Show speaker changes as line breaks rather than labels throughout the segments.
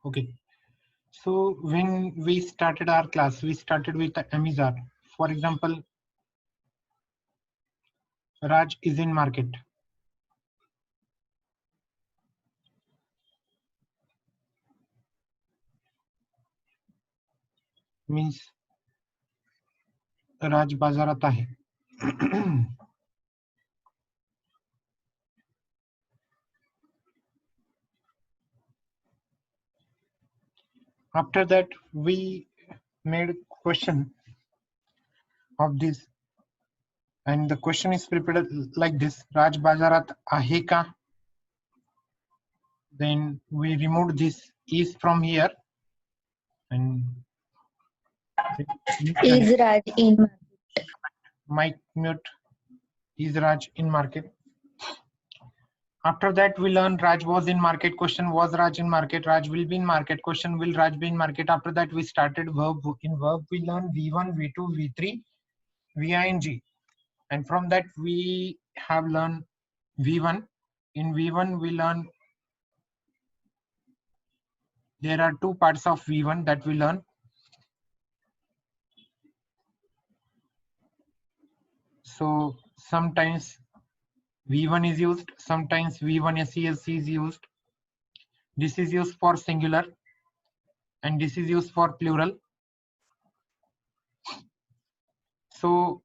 Okay. So when we started our class, we started with Amazon. For example, Raj is in market. Means Raj बाजारात आहे. After that, we made question of this, and the question is prepared like this: Raj बाजारात आहे का? Then we removed this is from here and
Is Raj in market?
mic mute. Is Raj in market? After that, we learn Raj was in market. Question, was Raj in market? Raj will be in market. Question, will Raj be in market? After that, we started verb. In verb, we learn V1, V2, V3, VING. And from that, we have learned V1. In V1, we learn there are two parts of V1 that we learn. So sometimes V1 is used, sometimes V1 SES is used. This is used for singular and this is used for plural. So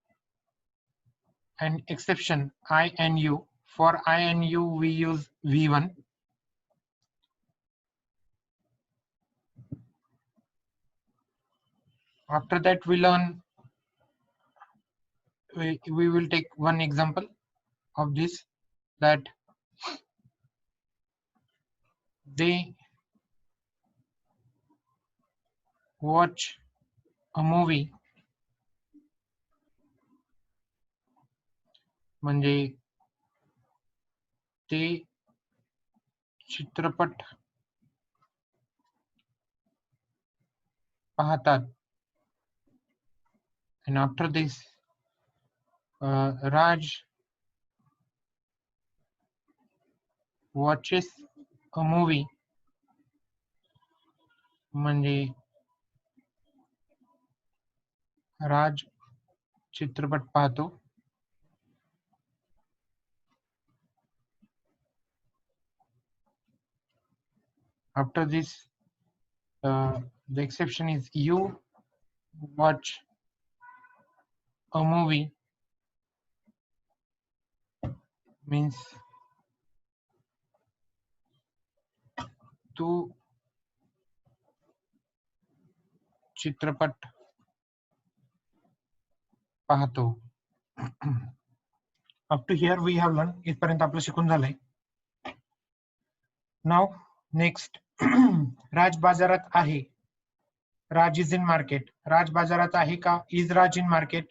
an exception, I and U. For I and U, we use V1. After that, we learn, we will take one example of this, that they watch a movie. म्हणजे ते चित्रपट पाहतात. And after this, Raj watches a movie. म्हणजे राज चित्रपट पाहतो. After this, the exception is you watch a movie. Means तू चित्रपट पाहतो. Up to here we have learned. इथपर्यंत आपलं शिकून झालंय. Now next, राज बाजारात आहे. Raj is in market. Raj बाजारात आहे का? Is Raj in market?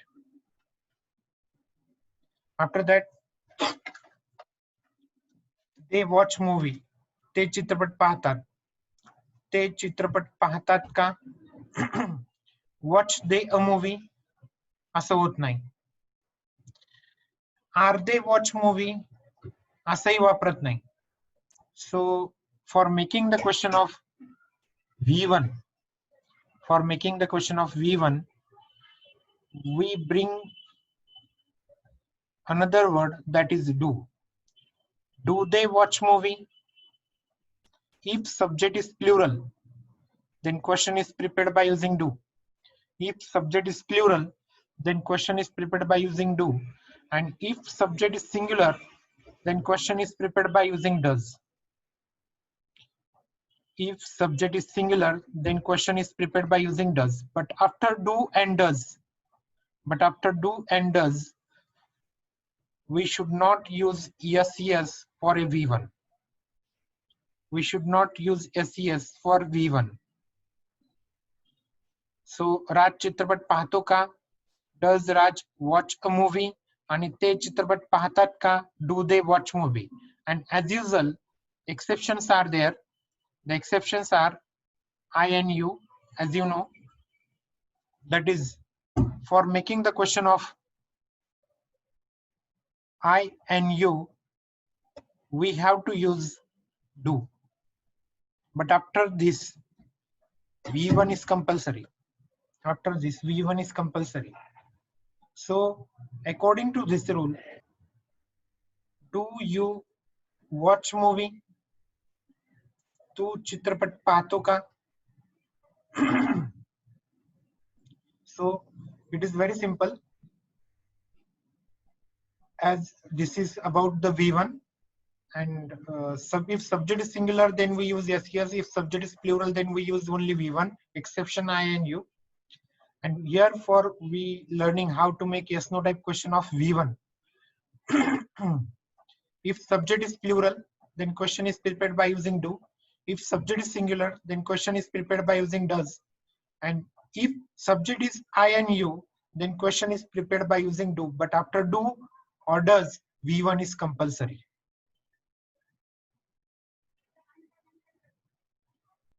After that, they watch movie. ते चित्रपट पाहतात. ते चित्रपट पाहतात का? Watch they a movie? असं होत नाही. Are they watch movie? असंही वापरत नाही. So for making the question of V1, we bring another word, that is do. Do they watch movie? If subject is plural, then question is prepared by using do. If subject is plural, then question is prepared by using do. And if subject is singular, then question is prepared by using does. If subject is singular, then question is prepared by using does. But after do and does, we should not use SES for a V1. We should not use SES for V1. So Raj चित्रपट पाहतो का? Does Raj watch a movie? आणि ते चित्रपट पाहतात का? Do they watch movie? And as usual, exceptions are there. The exceptions are I and you, as you know. That is, for making the question of I and you, we have to use do. But after this, V1 is compulsory. After this, V1 is compulsory. So according to this rule, do you watch movie? तू चित्रपट पाहतो का? So it is very simple. As this is about the V1, and if subject is singular, then we use yes, yes. If subject is plural, then we use only V1, exception I and U. And here for we learning how to make yes no type question of V1. If subject is plural, then question is prepared by using do. If subject is singular, then question is prepared by using does. And if subject is I and U, then question is prepared by using do. But after do or does, V1 is compulsory.